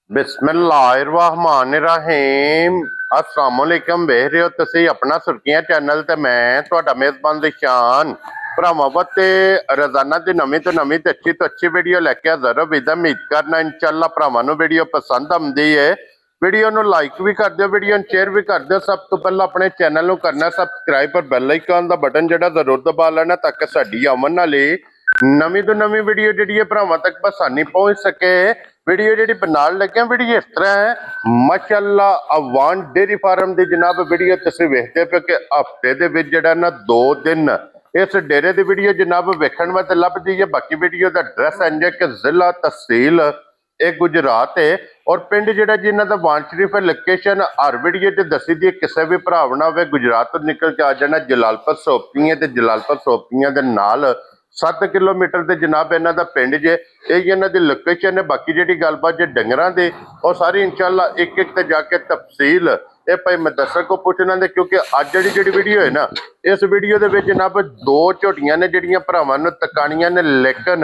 बिस्मिल्लाहिर्रहमानिर्रहीम अस्सलाम वालेकुम। वेख रहे हो तुसी अपना सुर्खियां चैनल ते मैं तुहाडा मेजबान दिशान भरावां वास्ते रोजाना दी नवीं तो अच्छी वीडियो लैके हाजिर हो। विद उम्मीद करना इंशाअल्लाह भरावां नूं वीडियो पसंद आउंदी है। वीडियो नूं लाइक भी कर दिओ, वीडियो नूं शेयर भी कर दिओ। सब तो पहला अपने चैनल नूं करना सबसक्राइब और बेल आइकन दा बटन जिहड़ा जरूर दबा लेना ताकि साडी आउण वाली नवीं तो नवीं वीडियो जिहड़ी है भरावां तक आसानी पहुंच सके। वीडियो जी बनाने लगे वीडियो इस तरह है, माशाअल्लाह अवान डेयरी फार्म की जनाब वीडियो तुसीं वेखदे पे कि हफ्ते दे विच जिहड़ा ना 2 दिन इस डेरे की वीडियो जनाब वेखण वास्ते लभदी है। बाकी वीडियो का एड्रैस इंज है कि जिला तहसील एक गुजरात है और पिंड जिहड़ा जिन्हां दा वान शरीफ है। लोकेशन हर वीडियो च दसी दी किसी भी भराव ना होवे। गुजरात तो निकल के आ जाना जलालपुर सोपियां ते जलालपुर सोपियां दे नाल 7 किलोमीटर से जनाब इन्हों का पिंड जे इन्हों की लोकेशन है। बाकी जी गलबात जे डंगरां दे और सारी इंशाअल्लाह एक एक ते जाके तफसील ये भाई मुदस्सर को पूछना दे, क्योंकि अज जी वीडियो है ना इस वीडियो के जनाब 2 झोटियां ने जिहड़ियां भरावां नूं तकाणियां ने, लेकिन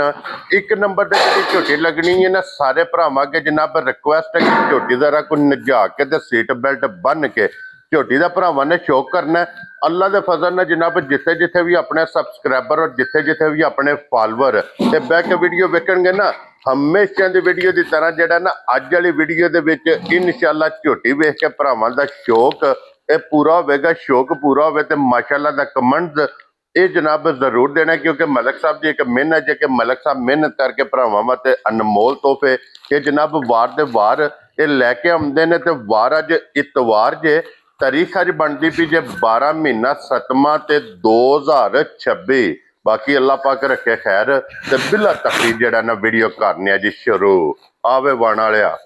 एक नंबर ते जिहड़ी झोटी लगनी है ना सारे भरावां अगे जनाब रिक्वेस्ट है कि झोटी जरा को नजा के ते सीट बेल्ट बन के झोटी का भरावां ने शौक करना है। अल्लाह के फजल ने जनाब जिथे जिथे भी अपने सबसक्राइबर और जिथे जिथे भी अपने फॉलोअर ते बह के वीडियो वेखणगे ना, हमेशा की वीडियो की तरह जिहड़ा ना अज वाली वीडियो दे विच इंशाअल्लाह झोटी वेख के भरावां दा शौक ये पूरा होवेगा। शौक पूरा होवे ते माशाअल्लाह दा कमेंट ये जनाब जरूर देना, क्योंकि मलक साहब की एक मेहनत है कि मलक साहब मेहनत करके भरावां वास्ते अनमोल तोहफे ये जनाब वार दे वार ये लैके आउंदे ने। ते वार अज इतवार जे तारीख अज बनती पी जे 12 महीना 7वां ते 2026। बाकी अल्लाह पाक रखे खैर ते बिला तकलीफ जड़ा ना वीडियो करने जी शुरू आवे वाण वालिया।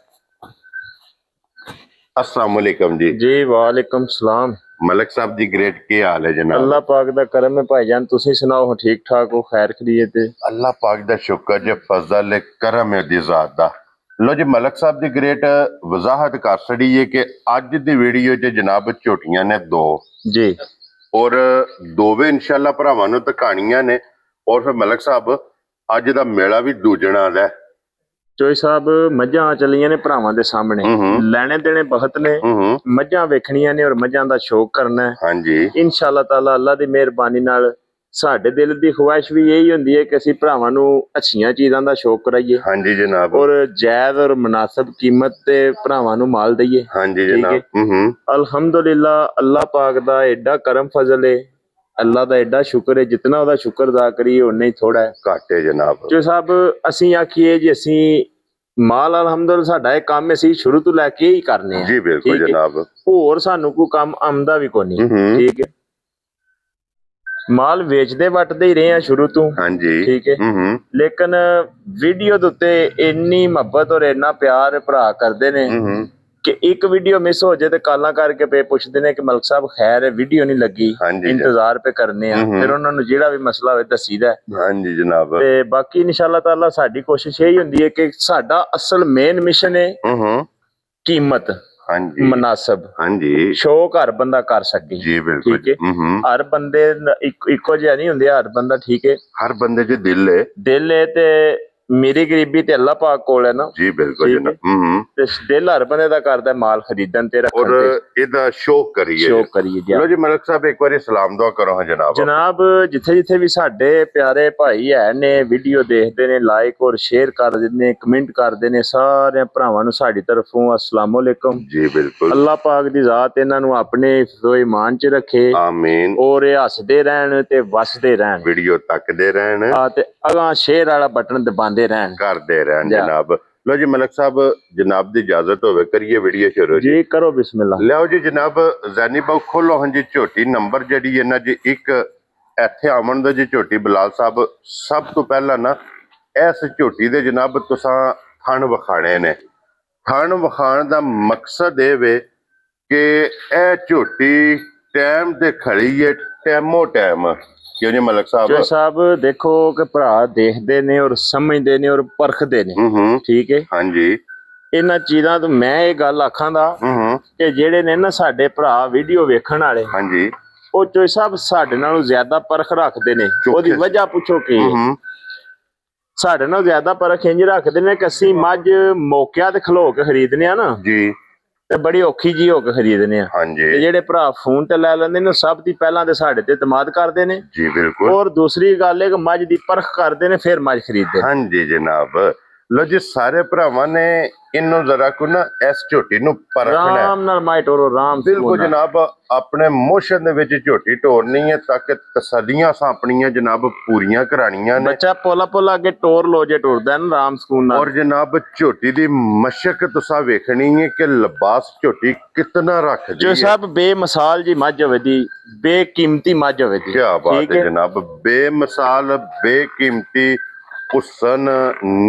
अस्सलाम वालेकुम जी। जी वालेकुम सलाम। मलक साहब जी ग्रेट की हाल है जनाब? अल्लाह पाक दा करम है भाईजान, तुसी सुनाओ ठीक ठाक हो, खैर खैरियत है? अल्लाह पाक दा शुक्र जे फजल है करम है दी ज़ात दा। लो जी मलक साहब दी ग्रेट वजाहत कर छड़ी है कि अज दी वीडियो च जनाब झोटियां ने 2 जी और 2 भी इंशाअल्लाह भरावां नूं तकाणियां ने। और फिर मलक साहब अज दा मेला भी दूजणा दा। चोई साहब मझां चलियां ने भरावां दे सामने, लैने देने बहुत ने, मझां वेखणियां ने और मझां दा शौक करना है। हाँ जी इंशाअल्लाह ताला अल्लाह दी मेहरबानी नाल साडे दिल दी ख्वाहिश भी यही हुंदी है कि असीं भरावां नूं अच्छियां चीज़ां दा शौक कराइए। हाँ जी जनाब। और जायज़ और मुनासिब कीमत ते भरावां नूं माल दईए। हाँ जी ठीक है, जनाब। अल्हम्दुलिल्लाह अल्लाह पाक दा एडा करम फजल है, अल्लाह दा एडा शुक्र है, जितना ओहदा शुक्र अदा करिए उन्ना ही थोड़ा है। घट है जनाब। जो साहब असीं आखिए जी असीं माल अल्हम्दुलिल्लाह साडा ये काम असीं शुरू तो लैके ही करने जी बिल्कुल जनाब। होर सानू कोई काम आमदा भी कोनी। ठीक है, माल वेचदे वटदे ही रहे हैं शुरू तो। हाँ जी ठीक है, लेकिन वीडियो दे उत्ते इन्नी मुहब्बत और इन्ना प्यार भरा करदे ने कि एक वीडियो मिस हो जाए तो काला करके पे पुछदे ने कि मलक साहब खैर है वीडियो नहीं लगी, इंतजार पे करने फिर उन्होंने जेड़ा भी मसला होवे दसीदा है। हाँ जी जनाब। ते बाकी इंशाअल्लाह ताला साडी कोशिश यही हुंदी है कि साडा असल मेन मिशन है कीमत हाँ जी मुनासिब। हाँ जी शौक हर बंदा कर सके। जी बिल्कुल। ठीक है, हर बंदे इको जिहा नहीं हुंदे, हर बंदा ठीक है, हर बंदे च दिल है ते मेरी गरीबी ते अल्लाह पाक कोल है ना। जी बिल्कुल जनाब। ते दिल हर बंदे दा करदा माल खरीदन ते रखन और इहदा शौक करिए। लो जी मलक साहब एक बारी सलाम दुआ करो। हाँ जनाब। जनाब जिथे जिथे भी साडे प्यारे भाई है ने वीडियो देखते ने, लाइक और शेयर कर देने, कमेंट करते ने, सारे भरावां नूं साडी तरफों अस्सलाम वालेकुम। जी बिल्कुल। अल्लाह पाक दी जात इन्हां नूं अपने हिफ्ज़ो ईमान च रखे। आमीन। और ये हसदे रहन ते वसदे रहन, वीडियो तकदे रहन ते अगां शेयर वाला बटन दबांदे रहन, करदे रहन जनाब। लो जी मलक साहब जनाब दी इजाजत होवे करिए वीडियो शुरू जी करो बिस्मिल्लाह। लियाओ जी जनाब जैनी बाऊ खोलो। हाँ जी झोटी नंबर जी है ना जी एक इत्थे आवन दो जी झोटी बिलाल साहब। सब तो पहला ना इस झोटी दे जनाब तुसां थण विखाणे ने। थण विखाण दा मकसद ये वे कि यह झोटी टाइम ते खड़ी है टाइमो टाइम। क्यों जी मलक साहब? जो साहब देखो कि भरा देखते ने और समझते ने और परखते ने। ठीक है, हाँ जी इन्हां चीज़ां तो मैं ये गल आखां दा कि जेड़े ने ना साडे भरा वीडियो वेखण वाले, हाँ जी वो चोई साहब साडे नालों ज्यादा परख रखते ने। ओदी वजह पूछो की ਸਾਡੇ ਨਾਲ ਜ਼ਿਆਦਾ ਪਰਖ ਇੰਜ ਰੱਖਦੇ ਨੇ ਕਿ ਅਸੀਂ ਮੱਝ ਮੌਕਿਆਂ ਤੇ ਖਲੋ ਕੇ ਖਰੀਦਨੇ ਆ ਨਾ ਜੀ ਤੇ ਬੜੀ ਔਖੀ ਜੀ ਹੋ ਕੇ ਖਰੀਦਨੇ ਆ। ਤੇ ਹਾਂਜੀ ਜਿਹੜੇ ਭਰਾ ਫੋਨ ਤੇ ਲੈ ਲੈਂਦੇ ਨੇ ਸਭ ਦੀ ਪਹਿਲਾਂ ਤੇ ਸਾਡੇ ਤੇ ਇਤਮਾਦ ਕਰਦੇ ਨੇ ਜੀ ਬਿਲਕੁਲ ਔਰ ਦੂਸਰੀ ਗੱਲ ਹੈ ਕਿ ਮੱਝ ਦੀ ਪਰਖ ਕਰਦੇ ਨੇ ਫਿਰ ਮੱਝ ਖਰੀਦਦੇ ਨੇ। ਹਾਂਜੀ ਜਨਾਬ ਲੋ ਜੀ ਸਾਰੇ ਭਰਾਵਾਂ ਨੇ ਇਹਨੂੰ ਜ਼ਰਾ ਕੋ ਨਾ ਇਸ ਝੋਟੀ ਨੂੰ ਪਰਖਣਾ ਹੈ। ਆਰਾਮ ਨਾਲ ਮਾਈ ਟੋਰੋ ਆਰਾਮ ਬਿਲਕੁਲ ਜਨਾਬ ਆਪਣੇ ਮੋਸ਼ਨ ਦੇ ਵਿੱਚ ਝੋਟੀ ਟੋਰਨੀ ਹੈ ਤਾਂ ਕਿ ਤਸੱਲੀਆਂ ਸਾਂ ਆਪਣੀਆਂ ਜਨਾਬ ਪੂਰੀਆਂ ਕਰਾਣੀਆਂ ਨੇ। ਬੱਚਾ ਪੋਲਾ ਪੋਲਾ ਅੱਗੇ ਟੋਰ ਲੋ ਜੇ ਟੁਰਦਾ ਨਾ ਆਰਾਮ ਸਕੂਨ ਨਾਲ। ਔਰ ਜਨਾਬ ਝੋਟੀ ਦੀ ਮਸ਼ਕ ਤੁਸੀਂ ਵੇਖਣੀ ਹੈ ਕਿ ਲਿਬਾਸ ਝੋਟੀ ਕਿਤਨਾ ਰੱਖਦੀ ਜੋ ਹੈ। ਸਭ ਬੇਮਿਸਾਲ ਜੀ ਮੱਝ ਹੋਵੇ ਦੀ ਬੇਕੀਮਤੀ ਮੱਝ ਹੋਵੇ ਦੀ। ਕੀ ਬਾਤ ਠੀਕ ਹੈ ਜਨਾਬ ਬੇਮਿਸਾਲ ਬੇਕੀਮਤੀ ਹੁਸਨ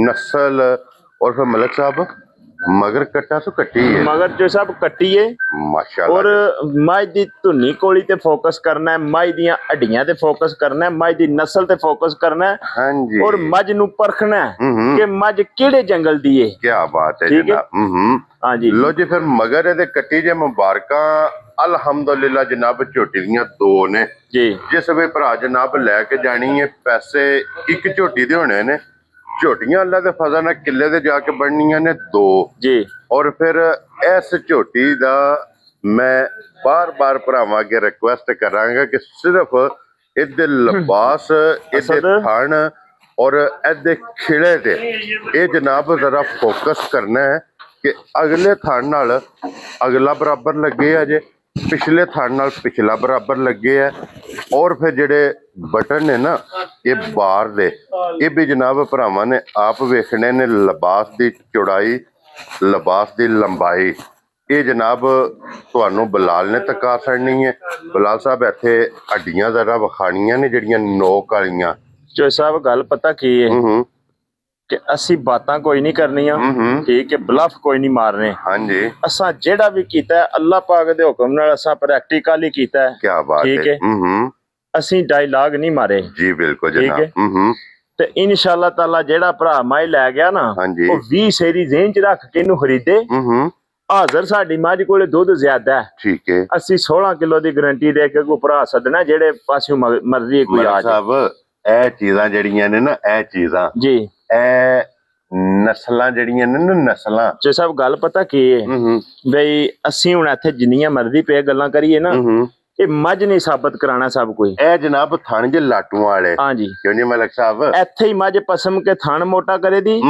ਨਸਲ और फिर मलिक साहब मगर कट्टा तो कट्टी है ਮਗਰ ਜੋ ਸਭ ਕੱਟੀਏ माशाल्लाह ਔਰ ਮੱਝ ਦੀ ਧੁੰਨੀ ਕੋਲੀ ਤੇ ਫੋਕਸ ਕਰਨਾ ਹੈ, ਮੱਝ ਦੀਆਂ ਹੱਡੀਆਂ ਤੇ ਫੋਕਸ ਕਰਨਾ ਹੈ, ਮੱਝ ਦੀ ਨਸਲ ਤੇ ਫੋਕਸ ਕਰਨਾ ਹੈ हाँ जी ਔਰ ਮੱਝ ਨੂੰ ਪਰਖਣਾ ਹੈ ਕਿ ਮੱਝ ਕਿਹੜੇ ਜੰਗਲ ਦੀ ਹੈ। क्या बात है ठीक है? जनाब ਹਾਂਜੀ लो जी फिर मगर ਇਹਦੇ ਕੱਟੀ ਜੇ ਮੁਬਾਰਕਾਂ ਅਲਹਮਦੁਲਿਲਾ ਜਨਾਬ ਝੋਟੀ ਦੀਆਂ ਦੋ ਨੇ। ਜੀ ਜਿਸ ਵੇ ਭਰਾ ਜਨਾਬ ਲੈ ਕੇ ਜਾਣੀ ਹੈ ਪੈਸੇ ਇੱਕ ਝੋਟੀ ਦੇ ਹੋਣੇ ਨੇ। ਝੋਟੀਆਂ ਅੱਲਾ ਦੇ ਫਜ਼ਲ ਨਾਲ ਕਿੱਲੇ ਤੇ ਜਾ ਕੇ ਬਣਨੀਆਂ ਨੇ ਦੋ। ਜੀ ਔਰ ਫਿਰ ਇਸ ਝੋਟੀ ਦਾ ਮੈਂ ਬਾਰ-ਬਾਰ ਭਰਾਵਾਂ ਅੱਗੇ ਰਿਕੁਐਸਟ ਕਰਾਂਗਾ ਕਿ ਸਿਰਫ ਇਹਦੇ ਲਿਬਾਸ ਇਹਦੇ ਥਣ ਔਰ ਇਹਦੇ ਖਿਲੇ ਤੇ ਇਹ ਜਨਾਬ ਜ਼ਰਾ ਫੋਕਸ ਕਰਨਾ ਹੈ ਕਿ ਅਗਲੇ ਥਣ ਨਾਲ ਅਗਲਾ ਬਰਾਬਰ ਲੱਗੇ ਆ ਜੇ ਪਿਛਲੇ ਥਣ ਨਾਲ ਪਿਛਲਾ ਬਰਾਬਰ ਲੱਗੇ ਆ ਔਰ ਫਿਰ ਜਿਹੜੇ ਬਟਨ ਨੇ ਨਾ ਇਹ ਬਾਰ ਦੇ ਇਹ ਵੀ ਜਨਾਬ ਭਰਾਵਾਂ ਨੇ ਆਪ ਵੇਖਣੇ ਨੇ। ਲਿਬਾਸ ਦੀ ਚੌੜਾਈ ਲਿਬਾਸ ਦੀ ਲੰਬਾਈ ਇਹ ਜਨਾਬ ਤੁਹਾਨੂੰ ਬਲਾਲ ਨੇ ਤਕਾ ਛੱਡਣੀ ਹੈ। ਬਲਾਲ ਸਾਹਿਬ ਇੱਥੇ ਹੱਡੀਆਂ ਜ਼ਰਾ ਵਿਖਾਣੀਆਂ ਨੇ ਜਿਹੜੀਆਂ ਨੋਕ ਵਾਲੀਆਂ। ਜੋ ਸਭ ਗੱਲ ਪਤਾ ਕੀ ਹੈ ਹੂੰ ਕਿ ਅਸੀਂ ਬਾਤਾਂ ਕੋਈ ਨਹੀਂ ਕਰਨੀਆਂ ਹੂੰ ਠੀਕ ਹੈ, ਬਲਫ ਕੋਈ ਨਹੀਂ ਮਾਰਨੇ। ਹਾਂਜੀ ਅਸਾਂ ਜਿਹੜਾ ਵੀ ਕੀਤਾ ਹੈ ਅੱਲਾਹ ਪਾਕ ਦੇ ਹੁਕਮ ਨਾਲ ਅਸਾਂ ਪ੍ਰੈਕਟੀਕਲ ਹੀ ਕੀਤਾ ਹੈ। ਕੀ ਬਾਤ ਠੀਕ ਹੈ। ਹੈ ਅਸੀਂ ਡਾਇਲਾਗ ਨਹੀਂ ਮਾਰੇ। ਜੀ ਬਿਲकुल ਠੀਕ ਹੈ। ਜਨਾਬ ਤੇ ਇਨਸ਼ਾਅੱਲਾ ਤਾਲਾ ਜਿਹੜਾ ਭਰਾ ਮਾਈ ਲੈ ਗਿਆ ਨਾ ਹਾਂਜੀ। ਉਹ 20 ਸੇਰੀ ਜ਼ੇਨ ਚ ਰੱਖ ਕੇ ਇਹਨੂੰ ਖਰੀਦੇ। ਹਾਜ਼ਰ ਸਾਡੀ ਮੱਝ ਕੋਲੇ ਦੁੱਧ ਜ਼ਿਆਦਾ ਹੈ। ਠੀਕ ਹੈ ਅਸੀਂ 16 ਕਿਲੋ ਦੀ ਗਾਰੰਟੀ ਦੇ ਕੇ ਕੋਈ ਭਰਾ ਸੱਦਣਾ ਜਿਹੜੇ ਪਾਸਿਓਂ ਮਰਜ਼ੀ ਕੋਈ ਆ ਮਲਿਕ ਜਾਏ। ਸਾਹਿਬ ਇਹ ਚੀਜ਼ਾਂ ਜਿਹੜੀਆਂ ਨੇ ਨਾ ਇਹ ਚੀਜ਼ਾਂ ਜੀ ਇਹ ਨਸਲਾਂ ਜਿਹੜੀਆਂ ਨੇ ਨਾ ਨਸਲਾਂ ਜੋ ਸਭ ਗੱਲ ਪਤਾ ਕੀ ਹੈ ਬਈ ਅਸੀਂ ਹੁਣ ਇੱਥੇ ਜਿੰਨੀਆਂ ਮਰਜ਼ੀ ਪਏ ਗੱਲਾਂ ਕਰੀਏ ਨਾ ਇਹ ਮੱਝ ਨਹੀਂ ਸਾਬਤ ਕਰਾਣਾ ਸਭ ਕੋਈ। ਇਹ ਜਨਾਬ ਥਣ ਜੇ ਲਾਟੂਆਂ ਵਾਲੇ ਹਾਂਜੀ ਕਿਉਂ ਜੀ ਮਲਿਕ ਸਾਹਿਬ ਇੱਥੇ ਹੀ ਮੱਝ ਪਸਮ ਕੇ ਥਣ ਮੋਟਾ ਕਰੇ ਦੀ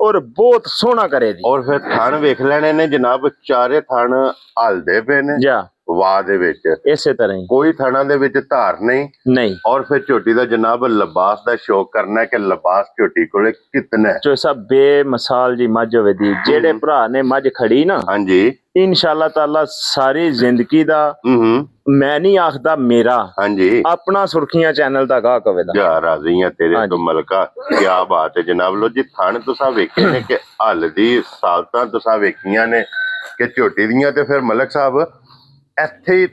ਔਰ ਬਹੁਤ ਸੋਹਣਾ ਕਰੇ ਦੀ। ਔਰ ਫਿਰ ਥਣ ਵੇਖ ਲੈਣੇ ਨੇ ਜਨਾਬ ਚਾਰੇ ਥਣ ਹਲਦੇ ਪਏ ਨੇ ਜਾ ਵਾਹ ਦੇ ਵਿੱਚ ਇਸੇ ਤਰ੍ਹਾਂ ਹੀ ਕੋਈ ਥਣਾਂ ਦੇ ਵਿੱਚ ਧਾਰ ਨਹੀਂ। ਔਰ ਫਿਰ ਝੋਟੀ ਦਾ ਜਨਾਬ ਲਿਬਾਸ ਦਾ ਸ਼ੌਕ ਕਰਨਾ ਹੈ ਕਿ ਲਿਬਾਸ ਝੋਟੀ ਕੋਲੇ ਕਿਤਨਾ ਹੈ। ਜੋ ਸਭ ਬੇਮਿਸਾਲ ਜੀ ਮੱਝ ਹੋਵੇ ਦੀ ਜਿਹੜੇ ਭਰਾ ਨੇ ਮੱਝ ਖੜੀ ਨਾ ਹਾਂਜੀ ਇਨਸ਼ਾਅੱਲਾ ਤਾਲਾ ਸਾਰੀ ਜ਼ਿੰਦਗੀ ਦਾ ਮੈਂ ਨਹੀਂ ਆਖਦਾ ਮੇਰਾ ਹਾਂਜੀ ਆਪਣਾ ਸੁਰਖੀਆਂ ਚੈਨਲ ਦਾ ਗਾਹਕ ਹੋਵੇ ਦਾ। ਜਾ ਰਾਜ਼ੀਆਂ ਤੇਰੇ ਤੋਂ ਮਲਕਾ ਕੀ ਬਾਤ ਹੈ ਜਨਾਬ। ਲੋ ਜੀ ਥਣ ਤੁਸੀਂ ਵੇਖੇ ਨੇ ਕਿ ਹਲ ਦੀ ਸਾਲਤਾਂ ਤੁਸੀਂ ਵੇਖੀਆਂ ਨੇ ਕਿ ਝੋਟੀ ਦੀਆਂ ਤੇ ਫਿਰ ਮਲਿਕ ਸਾਹਿਬ ਇੱਥੇ ਹੀ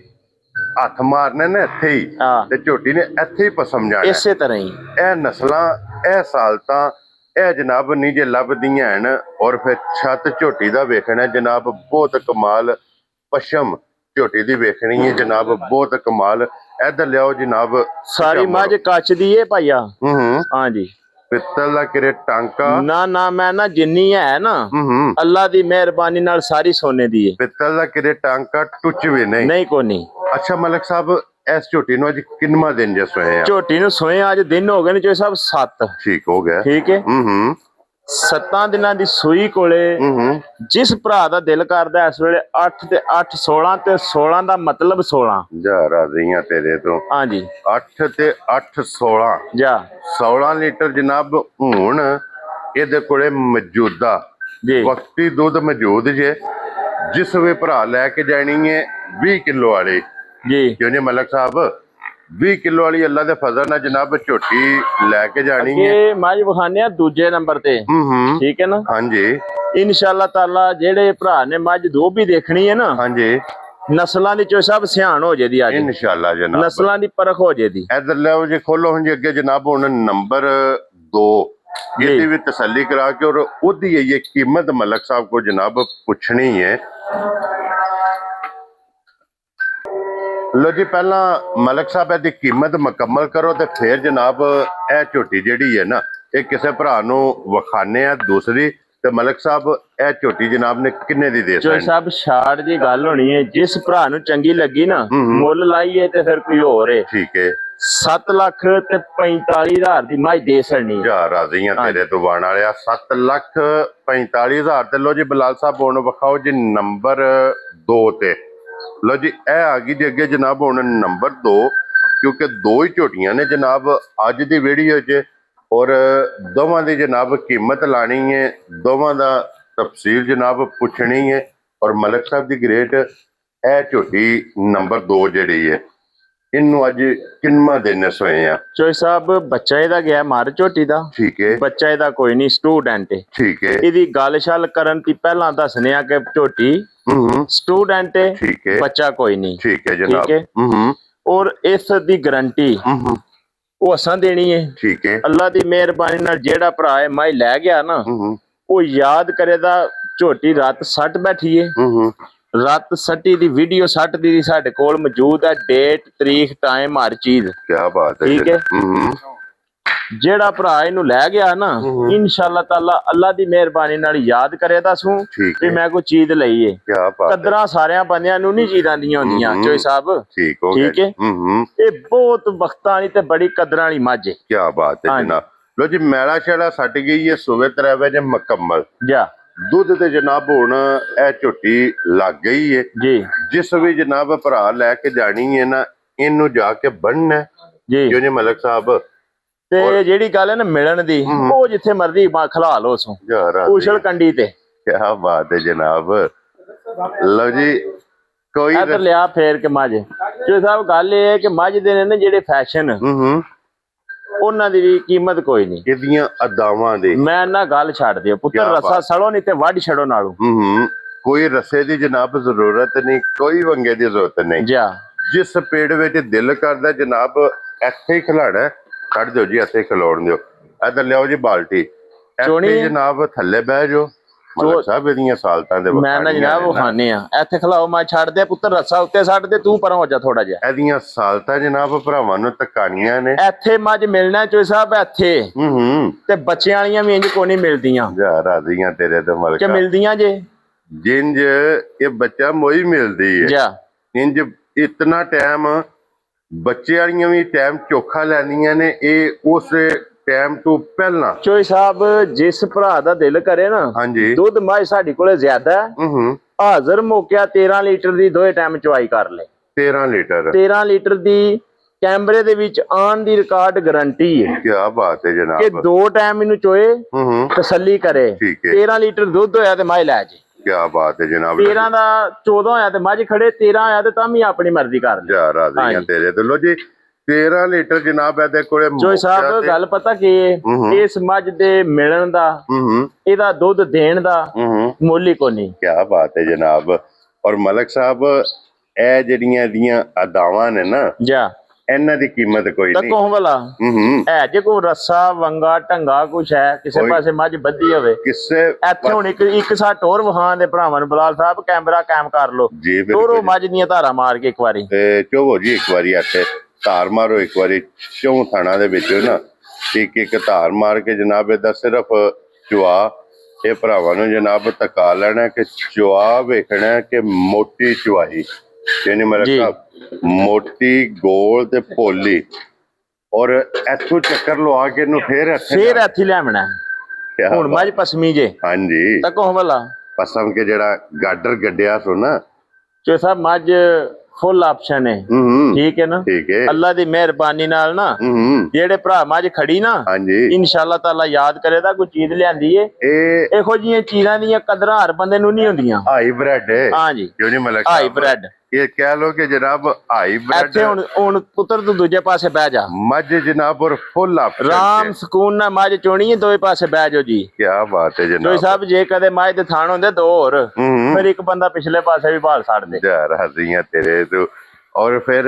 ਹੱਥ ਮਾਰਨੇ ਨੇ ਇੱਥੇ ਹੀ ਤੇ ਝੋਟੀ ਨੇ ਇੱਥੇ ਹੀ ਪਸਮ ਜਾਣਾ। ਇਸੇ ਤਰ੍ਹਾਂ ਹੀ ਇਹ ਨਸਲਾਂ ਇਹ ਸਾਲਤਾਂ ਇਹ ਜਨਾਬ ਨਹੀਂ ਜੇ ਲੱਭਦੀਆਂ ਹਨ। ਔਰ ਫਿਰ ਛੱਤ ਝੋਟੀ ਦਾ ਵੇਖਣਾ ਜਨਾਬ ਬਹੁਤ ਕਮਾਲ ਪਸ਼ਮ ਝੋਟੀ ਦੀ ਵੇਖਣੀ ਹੈ ਜਨਾਬ ਬਹੁਤ ਕਮਾਲ। ਇੱਧਰ ਲਿਆਓ ਜਨਾਬ ਸਾਰੀ ਮੱਝ ਕੱਚ ਦੀ ਹੈ ਭਾਈਆ। ਹਾਂਜੀ ਪਿੱਤਲ ਦਾ ਕਿਰੇ ਟਾਂਕਾ ਨਾ ਮੈਂ ਨਾ ਜਿੰਨੀ ਹੈ ਨਾ ਅੱਲਾ ਦੀ ਮਿਹਰਬਾਨੀ ਨਾਲ ਸਾਰੀ ਸੋਨੇ ਦੀ ਹੈ। ਪਿੱਤਲ ਦਾ ਕਿਰੇ ਟਾਂਕਾ ਟੁੱਚ ਵੀ ਨਹੀਂ ਕੋਈ ਨਹੀਂ। ਅੱਛਾ ਮਲਿਕ ਸਾਹਿਬ ਇਸ ਝੋਟੀ ਨੂੰ ਅੱਜ ਕਿੰਨਵਾਂ ਦਿਨ ਜੇ ਸੋਏ ਆ? ਝੋਟੀ ਨੂੰ ਸੋਏ ਅੱਜ ਦਿਨ ਹੋ ਗਏ ਨੇ ਜੋ ਸਭ 7। ਠੀਕ ਹੋ ਗਿਆ। ਠੀਕ ਹੈ 7 ਦਿਨਾਂ ਦੀ ਸੂਈ ਕੋਲੇ ਜਿਸ ਭਰਾ ਦਾ ਦਿਲ ਕਰਦਾ ਇਸ ਵੇਲੇ 8 ਤੇ 8 16 ਤੇ 16 ਦਾ ਮਤਲਬ 16 ਜਾ ਰਾਜ਼ੀਆਂ ਤੇਰੇ ਤੋਂ। ਹਾਂਜੀ 8 ਤੇ 8 16 ਜਾ 16 ਲੀਟਰ ਜਨਾਬ ਹੁਣ ਇਹਦੇ ਕੋਲੇ ਮੌਜੂਦਾ ਜੀ ਵਕਤੀ ਦੁੱਧ ਮੌਜੂਦ ਜੇ ਜਿਸ ਵੇ ਭਰਾ ਲੈ ਕੇ ਜਾਣੀ ਹੈ 20 ਕਿਲੋ ਵਾਲੀ ਜੀ ਕਿਉਂ ਜੀ ਮਲਿਕ ਸਾਹਿਬ 20 ਕਿਲੋ ਵਾਲੀ ਅੱਲਾ ਦੇ ਫਜ਼ਲ ਨਾਲ ਜਨਾਬ ਝੋਟੀ ਲੈ ਕੇ ਜਾਣੀ ਹੈ। ਇਹ ਮੱਝ ਵਿਖਾਣੇ ਆ ਦੂਜੇ ਨੰਬਰ ਤੇ। ਠੀਕ ਹੈ ਨਾ। ਹਾਂਜੀ ਇਨਸ਼ਾਅੱਲਾ ਤਾਲਾ ਜਿਹੜੇ ਭਰਾ ਨੇ ਮੱਝ ਦੋ ਵੀ ਦੇਖਣੀ ਹੈ ਨਾ ਹਾਂਜੀ ਨਸਲਾਂ ਦੀ ਚੋ ਸਭ ਸਿਆਣ ਹੋ ਜੇਦੀ ਅੱਜ ਇਨਸ਼ਾਅੱਲਾ ਜਨਾਬ ਨਸਲਾਂ ਦੀ ਪਰਖ ਹੋ ਜੇਦੀ। ਇਧਰ ਲਿਆਓ ਜੀ ਖੋਲੋ ਹੁਣ ਜੀ ਅੱਗੇ ਜਨਾਬ ਹੁਣ ਨੰਬਰ 2 ਇਹਦੀ ਵੀ ਤਸੱਲੀ ਕਰਾ ਕੇ ਔਰ ਉਹਦੀ ਇਹ ਕੀਮਤ ਮਲਿਕ ਸਾਹਿਬ को जनाब पूछनी है। लो जी पहला मलिक साहब ਇਹਦੀ ਕੀਮਤ ਮੁਕੰਮਲ ਕਰੋ ਤੇ ਫਿਰ ਜਨਾਬ ਇਹ ਝੋਟੀ ਜਿਹੜੀ ਹੈ ਨਾ ਇਹ ਕਿਸੇ ਭਰਾ ਨੂੰ ਵਿਖਾਣੇ ਆ। ਦੂਸਰੀ ਤੇ ਮਲਕ ਸਾਹਿਬ ਇਹ ਝੋਟੀ ਜਨਾਬ ਨੇ ਕਿੰਨੇ ਦੀ ਦੇ ਚੋਈ ਸਕਦੀ? ਸਾਹਿਬ ਛਾੜ ਦੀ ਗੱਲ ਹੋਣੀ ਹੈ, ਜਿਸ ਭਰਾ ਨੂੰ ਚੰਗੀ ਲੱਗੀ ਨਾ ਮੁੱਲ ਲਾਈਏ ਤੇ ਫਿਰ ਕੋਈ ਹੋਰ ਹੈ। ਠੀਕ ਹੈ 7 ਲੱਖ ਤੇ 45,000 ਦੀ ਮੱਝ ਦੇ ਸੜਨੀ ਹੈ। ਜਾ ਰਾਜ਼ੀਆਂ ਤੇਰੇ ਤੋਂ ਬਾਣ ਵਾਲਿਆ। 7,45,000 ਤੇ। ਲੋ ਜੀ ਬਲਾਲ ਸਾਹਿਬ ਹੁਣ ਵਿਖਾਓ ਜੀ ਨੰਬਰ 2 ਤੇ। ਲੋ ਜੀ ਇਹ ਆ ਗਈ ਜੀ ਅੱਗੇ ਜਨਾਬ ਹੁਣ ਨੰਬਰ 2, ਕਿਉਂਕਿ ਦੋ ਹੀ ਝੋਟੀਆਂ ਨੇ ਜਨਾਬ ਅੱਜ ਦੀ ਵੀਡੀਓ 'ਚ, ਔਰ ਦੋਵਾਂ ਦੀ ਜਨਾਬ ਕੀਮਤ ਲਾਣੀ ਹੈ, ਦੋਵਾਂ ਦਾ ਤਫਸੀਲ ਜਨਾਬ ਪੁੱਛਣੀ ਹੈ। ਔਰ ਮਲਕ ਸਾਹਿਬ ਦੀ ਗ੍ਰੇਟ ਇਹ ਝੋਟੀ ਨੰਬਰ 2 ਜਿਹੜੀ ਹੈ ਇਹਨੂੰ ਅੱਜ ਕਿੰਨਾ ਦਿਨ ਸੋਏ ਆ? ਚੋਈ ਸਾਹਿਬ ਬੱਚਾ ਇਹਦਾ ਗਿਆ ਮਾਰ ਝੋਟੀ ਦਾ। ਠੀਕ ਹੈ ਬੱਚਾ ਇਹਦਾ ਕੋਈ ਨਹੀਂ, ਸਟੂਡੈਂਟ ਹੈ। ਠੀਕ ਹੈ ਇਹਦੀ ਗੱਲ ਛਲ ਕਰਨ ਦੀ ਪਹਿਲਾਂ ਦੱਸਨੇ ਆ ਕਿ ਝੋਟੀ ਸਟੂਡੈਂਟ ਹੈ, ਠੀਕ ਹੈ ਬੱਚਾ ਕੋਈ ਨਹੀਂ। ਠੀਕ ਹੈ ਜਨਾਬ। ਠੀਕ ਹੈ। ਔਰ ਇਸ ਦੀ ਗਾਰੰਟੀ ਉਹ ਅਸਾਂ ਦੇਣੀ ਹੈ। ਠੀਕ ਹੈ ਅੱਲਾ ਦੀ ਮਿਹਰਬਾਨੀ ਨਾਲ ਜਿਹੜਾ ਭਰਾ ਹੈ ਮਾਈ ਲੈ ਗਿਆ ਨਾ ਉਹ ਯਾਦ ਕਰੇਦਾ ਝੋਟੀ ਰਾਤ ਸੱਟ ਬੈਠੀ ਹੈ। ਰਾਤ ਸੱਟੀ ਦੀ ਵੀਡੀਓ ਸੱਟ ਦੀ ਸਾਡੇ ਕੋਲ ਮੌਜੂਦ ਹੈ, ਡੇਟ ਤਰੀਕ ਟਾਈਮ ਹਰ ਚੀਜ਼। ਕੀ ਬਾਤ ਹੈ। ਠੀਕ ਹੈ। ਜਿਹੜਾ ਭਰਾ ਇਹਨੂੰ ਲੈ ਗਿਆ ਨਾ ਇਨਸ਼ਾਅੱਲਾ ਤਾਲਾ ਅੱਲਾ ਦੀ ਮਿਹਰਬਾਨੀ ਨਾਲ ਯਾਦ ਕਰੇਦਾ ਸੂ ਕਿ ਮੈਂ ਕੋਈ ਚੀਜ਼ ਲਈ ਹੈ। ਕੀ ਬਾਤ ਹੈ। ਕਦਰਾਂ ਸਾਰਿਆਂ ਬੰਦਿਆਂ ਨੂੰ ਨਹੀਂ ਚੀਜ਼ਾਂ ਦੀਆਂ ਹੁੰਦੀਆਂ ਚੋਈ ਸਾਹਿਬ। ਠੀਕ ਹੋ ਗਿਆ। ਠੀਕ ਹੈ। ਇਹ ਬਹੁਤ ਵਕਤਾਂ ਵਾਲੀ ਤੇ ਬੜੀ ਕਦਰਾਂ ਵਾਲੀ ਮੱਝ ਹੈ। ਕੀ ਬਾਤ ਹੈ ਜਨਾਬ। ਲੋ ਜੀ ਮੈਲਾ ਛੇੜਾ ਸੱਟ ਗਈ ਹੈ ਸੂਬੇ 3 ਵਜੇ ਮੁਕੰਮਲ। ਜਾ ਦੁੱਧ ਤੇ ਜਨਾਬ ਹੁਣ ਇਹ ਝੋਟੀ ਲੱਗ ਗਈ ਹੈ ਜੀ। ਜਿਸ ਵੀ ਜਨਾਬ ਭਰਾ ਲੈ ਕੇ ਜਾਣੀ ਹੈ ਨਾ ਇਹਨੂੰ ਜਾ ਕੇ ਬੰਨਣਾ ਜੀ ਕਿਉਂ ਜੀ ਮਲਕ ਸਾਹਿਬ। ਤੇ ਜਿਹੜੀ ਗੱਲ ਹੈ ਨਾ ਮਿਲਣ ਦੀ ਉਹ ਜਿੱਥੇ ਮਰਜ਼ੀ ਖਲਾ ਲੋ ਸੋ ਉਛਲ ਕੰਡੀ ਤੇ। ਕੀ ਬਾਤ ਹੈ ਜਨਾਬ। ਲਓ ਜੀ ਕੋਈ ਇੱਧਰ ਲਿਆ ਫੇਰ ਕੇ ਮੱਝ ਜੋ ਸਾਹਿਬ ਗੱਲ ਇਹ ਹੈ ਕਿ ਮੱਝ ਦੇ ਨੇ ਨਾ ਜਿਹੜੇ ਫੈਸ਼ਨ ਉਹਨਾਂ ਦੀ ਵੀ ਕੀਮਤ ਕੋਈ ਨਹੀਂ। ਇਹਦੀਆਂ ਅਦਾਵਾਂ ਦੇ ਮੈਂ ਨਾ ਗੱਲ ਛੱਡ ਦਿਓ ਪੁੱਤਰ, ਰਸਾ ਸੜੋ ਨਹੀਂ ਤੇ ਵੱਢ ਛੜੋ ਨਾਲੋਂ। ਕੋਈ ਰਸੇ ਦੀ ਜਨਾਬ ਜ਼ਰੂਰਤ ਨਹੀਂ, ਕੋਈ ਵੰਗੇ ਦੀ ਜ਼ਰੂਰਤ ਨਹੀਂ। ਜਾ ਜਿਸ ਪੇੜ ਵਿੱਚ ਦਿਲ ਕਰਦਾ ਜਨਾਬ ਇੱਥੇ ਹੀ ਖਿਲਾਣਾ ਕੱਢ ਦਿਓ ਜੀ, ਇੱਥੇ ਖਿਲਾਉਣ ਦਿਓ। ਇੱਧਰ ਲਿਆਓ ਜੀ ਬਾਲਟੀ, ਇੱਥੇ ਜਨਾਬ ਥੱਲੇ ਬਹਿ ਜਾਓ। ਮਲਕ ਸਾਹਿਬ ਇਹਦੀਆਂ ਸਾਲਤਾਂ ਦੇ ਮੈਂ ਨਾ ਜਨਾਬ ਉਹ ਖਾਣੇ ਆ ਇੱਥੇ ਖਿਲਾਓ। ਮੈਂ ਛੱਡ ਦੇ ਪੁੱਤਰ, ਰਸਾ ਉੱਤੇ ਛੱਡ ਦੇ, ਤੂੰ ਪਰਾਂ ਹੋ ਜਾ ਥੋੜਾ ਜਿਹਾ। ਇਹਦੀਆਂ ਸਾਲਤਾਂ ਜਨਾਬ ਭਰਾਵਾਂ ਨੂੰ ਤਕਾਨੀਆਂ ਨੇ। ਇੱਥੇ ਮੱਝ ਮਿਲਣਾ ਚੋਈ ਸਾਹਿਬ ਇੱਥੇ ਤੇ ਬੱਚਿਆਂ ਵਾਲੀਆਂ ਵੀ ਇੰਜ ਕੋਈ ਨਹੀਂ ਮਿਲਦੀਆਂ। ਜਾ ਰਾਜ਼ੀਆਂ ਤੇਰੇ ਤੇ ਮਲਕ ਕਿ ਮਿਲਦੀਆਂ ਜੇ ਜਿੰਜ ਇਹ ਬੱਚਾ ਮੋਈ ਮਿਲਦੀ ਹੈ। ਜਾ ਇੰਜ ਇਤਨਾ ਟਾਈਮ ਬੱਚੇ ਵਾਲੀਆਂ ਵੀ ਟਾਈਮ ਚੋਖਾ ਲੈਂਦੀਆਂ ਨੇ। ਇਹ ਉਸ ਟਾਈਮ ਤੋਂ ਪਹਿਲਾਂ ਚੋਈ ਸਾਹਿਬ ਜਿਸ ਭਰਾ ਦਾ ਦਿਲ ਕਰੇ ਨਾ ਹਾਂਜੀ ਦੁੱਧ ਮੱਝ ਸਾਡੀ ਕੋਲੇ ਜ਼ਿਆਦਾ ਹੈ। ਹਾਜ਼ਰ ਮੌਕਿਆ 13 ਲੀਟਰ ਦੀ ਦੋਏ ਟਾਈਮ ਚਵਾਈ ਕਰ ਲੈ। 13 ਲੀਟਰ 13 ਲੀਟਰ ਦੀ ਕੈਮਰੇ ਦੇ ਵਿੱਚ ਆਨ ਦੀ ਰਿਕਾਰਡ ਗਾਰੰਟੀ ਹੈ। ਕੀ ਬਾਤ ਹੈ ਕਿ ਜਨਾਬ। 2 ਟਾਈਮ ਇਹਨੂੰ ਚੋਏ ਤਸੱਲੀ ਕਰੇ। ਠੀਕ ਹੈ 13 ਲੀਟਰ ਦੁੱਧ ਹੋਇਆ ਤੇ ਮੱਝ ਲੈ ਜੇ। ਕੀ ਬਾਤ ਹੈ ਜਨਾਬ। 13 ਦਾ 14 ਹੋਇਆ ਤੇ ਮੱਝ ਖੜੇ, 13 ਹੋਇਆ ਤੇ ਤਾਂ ਵੀ ਆਪਣੀ ਮਰਜ਼ੀ ਕਰ ਲੈ। ਜਾ ਰਾਜ਼ੀਆਂ ਤੇਰੇ ਤੇ। ਲੋ ਜੀ 13 ਲੀਟਰ ਜਨਾਬ ਇਹਦੇ ਕੋਲੇ ਚੋਈ ਸਾਹਿਬ ਗੱਲ ਪਤਾ ਕੀ ਹੈ ਇਸ ਮੱਝ ਦੇ ਮਿਲਣ ਦਾ ਇਹਦਾ ਦੁੱਧ ਦੇਣ ਦਾ ਮੁੱਲ ਹੀ ਕੋਈ ਨਹੀਂ। ਕੀ ਬਾਤ ਹੈ ਜਨਾਬ। ਔਰ ਮਲਕ ਸਾਹਿਬ ਇਹ ਜਿਹੜੀਆਂ ਇਹਦੀਆਂ ਅਦਾਵਾਂ ਨੇ ਨਾ ਜਾ ਇਹਨਾਂ ਦੀ ਕੀਮਤ ਕੋਈ ਨਹੀਂ। ਤੱਕੋਂ ਵਾਲਾ ਹੈ ਜੇ ਕੋਈ ਰੱਸਾ ਵੰਗਾ ਢੰਗਾ ਕੁਛ ਹੈ ਕਿਸੇ ਪਾਸੇ ਮੱਝ ਬੱਧੀ ਹੋਵੇ ਕਿਸੇ ਇੱਥੇ ਹੁਣ ਇੱਕ ਸਾਟ ਹੋਰ ਵਹਾਨ ਦੇ ਭਰਾਵਾਂ ਨੂੰ ਬਲਾਲ ਸਾਹਿਬ ਕੈਮਰਾ ਕਾਇਮ ਕਰ ਲੋ। ਜੀ ਤੋਰੋ ਮੱਝ ਦੀਆਂ ਧਾਰਾਂ ਮਾਰ ਕੇ ਇੱਕ ਵਾਰੀ ਤੇ ਚੋਵੋ ਜੀ ਇੱਕ ਵਾਰੀ ਇੱਥੇ ਧਾਰ ਮਾਰੋ ਇੱਕ ਵਾਰੀ ਚੌਂ ਥਾਣਾ ਦੇ ਵਿੱਚ ਨਾ ਇੱਕ ਧਾਰ ਮਾਰ ਕੇ ਜਨਾਬ ਇਹਦਾ ਸਿਰਫ ਚੁਆ ਇਹ ਭਰਾਵਾਂ ਨੂੰ ਜਨਾਬ ਤਕਾ ਲੈਣਾ ਕਿ ਚੁਆ ਵੇਖਣਾ ਕਿ ਮੋਟੀ ਚੁਆਈ ਯਾਨੀ ਮੇਰਾ ਸਾਹਿਬ ਮੋਟੀ ਗੋਲ ਤੇ ਪੋਲੀ। ਔਰ ਇੱਥੋਂ ਚੱਕਰ ਲਵਾ ਕੇ ਇਹਨੂੰ ਫੇਰ ਇੱਥੇ ਲਿਆਵਣਾ। ਹੁਣ ਮੱਝ ਪਸਮੀ ਜੇ ਹਾਂਜੀ ਤੱਕੋ ਵਾਲਾ ਪਸਮ ਕੇ ਜਿਹੜਾ ਗਾਡਰ ਗੱਡਿਆ ਸੋ ਨਾ ਚੋ ਸਾਹਿਬ ਮੱਝ ਫੁੱਲ ਆਪਸ਼ਨ ਹੈ। ਠੀਕ ਹੈ ਨਾ। ਠੀਕ ਹੈ ਅੱਲਾ ਦੀ ਮਿਹਰਬਾਨੀ ਨਾਲ ਨਾ ਜਿਹੜੇ ਭਰਾ ਮੱਝ ਖੜੀ ਨਾ ਹਾਂਜੀ ਇਨਸ਼ਾਅੱਲਾ ਤਾਲਾ ਯਾਦ ਕਰੇਦਾ ਕੋਈ ਚੀਜ਼ ਲਿਆਂਦੀ ਏ। ਇਹੋ ਜਿਹੀਆਂ ਚੀਜ਼ਾਂ ਦੀਆਂ ਕਦਰਾਂ ਹਰ ਬੰਦੇ ਨੂੰ ਨਹੀਂ ਹੁੰਦੀਆਂ। ਹਾਈ ਬ੍ਰੈਡ ਹਾਂਜੀ ਕਿਉਂ ਨਹੀਂ ਮਲਕ ਹਾਈ ਬ੍ਰੈਡ ਇਹ ਕਹਿ ਲੋ ਕਿ ਜਨਾਬ ਹਾਈ ਬ੍ਰੈਡ। ਇੱਥੇ ਹੁਣ ਪੁੱਤਰ ਤੂੰ ਦੂਜੇ ਪਾਸੇ ਬਹਿ ਜਾ। ਮੱਝ ਜਨਾਬ ਔਰ ਫੁੱਲ ਆਪਸ਼ਨ ਰਾਮ ਸਕੂਨ ਨਾਲ ਮੱਝ ਚੋਣੀ ਹੈ, ਦੋਵੇਂ ਪਾਸੇ ਬਹਿ ਜਾਓ ਜੀ। ਕੀ ਬਾਤ ਹੈ ਜਨਾਬ। ਜੋਈ ਸਾਹਿਬ ਜੇ ਕਦੇ ਮੱਝ ਦੇ ਥਾਣ ਹੁੰਦੇ 2 ਹੋਰ ਫਿਰ ਇੱਕ ਬੰਦਾ ਪਿਛਲੇ ਪਾਸੇ ਵੀ ਭਾਲ ਛੱਡ ਦੇ। ਰਾਜ਼ੀਆਂ ਤੇਰੇ ਤੋਂ। ਔਰ ਫਿਰ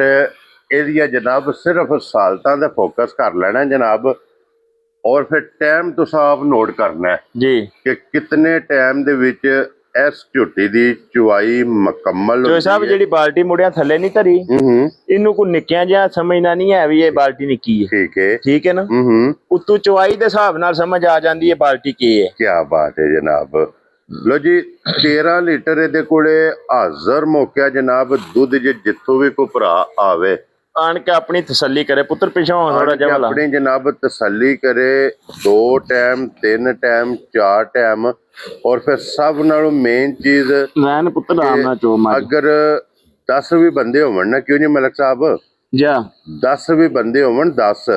ਇਹਦੀਆਂ ਜਨਾਬ ਸਿਰਫ ਸਾਲਤਾਂ ਦਾ ਫੋਕਸ ਕਰ ਲੈਣਾ ਜਨਾਬ। ਔਰ ਫਿਰ ਟਾਈਮ ਤੁਸੀਂ ਆਪ ਨੋਟ ਕਰਨਾ ਜੀ ਕਿ ਕਿਤਨੇ ਟਾਈਮ ਦੇ ਵਿੱਚ ਇਸ ਝੋਟੀ ਦੀ ਚੁਆਈ ਮੁਕੰਮਲ ਜੋ ਸਾਹਿਬ ਹੁੰਦੀ ਹੈ। ਜਿਹੜੀ ਬਾਲਟੀ ਮੁੜਿਆ ਥੱਲੇ ਨਹੀਂ ਧਰੀ, ਹੂੰ ਇਹਨੂੰ ਕੋਈ ਨਿੱਕਿਆਂ ਜਿਹਾ ਸਮਝਣਾ ਨਹੀਂ ਹੈ ਵੀ ਇਹ ਬਾਲਟੀ ਨਿੱਕੀ ਹੈ, ਠੀਕ ਹੈ। ਠੀਕ ਹੈ ਨਾ। ਹੂੰ ਉੱਤੋਂ ਚੁਆਈ ਦੇ ਹਿਸਾਬ ਨਾਲ ਸਮਝ ਆ ਜਾਂਦੀ ਹੈ ਬਾਲਟੀ ਕੀ ਹੈ। ਕੀ ਬਾਤ ਹੈ ਜਨਾਬ। ਲੋ ਜੀ 13 ਲੀਟਰ ਇਹਦੇ ਕੋਲੇ ਹਾਜ਼ਰ ਮੌਕਿਆ ਜਨਾਬ। ਦੁੱਧ ਜੇ ਜਿੱਥੋਂ ਵੀ ਕੋਈ ਭਰਾ ਆਵੇ ਆਣ ਕੇ ਆਪਣੀ ਤਸੱਲੀ ਕਰੇ ਪੁੱਤਰ, ਪਿਛੋਂ ਥੋੜਾ ਆਣ ਕੇ ਜਿਹਾ ਆਪਣੀ ਜਨਾਬ ਤਸੱਲੀ ਕਰੇ। 2 ਟਾਈਮ 3 ਟਾਈਮ 4 ਟਾਈਮ। ਔਰ ਫਿਰ ਸਭ ਨਾਲੋਂ ਮੇਨ ਚੀਜ਼, ਲੈਣ ਪੁੱਤਰ ਆਰਾਮ ਨਾਲ ਚੋ ਮਾਰ ਅਗਰ 10 ਵੀ ਬੰਦੇ ਹੋਵਣ ਨਾ, ਕਿਉਂ ਨਹੀਂ ਮਲਕ ਸਾਹਿਬ, ਜਾ 10 ਵੀ ਬੰਦੇ ਹੋਵਣ 10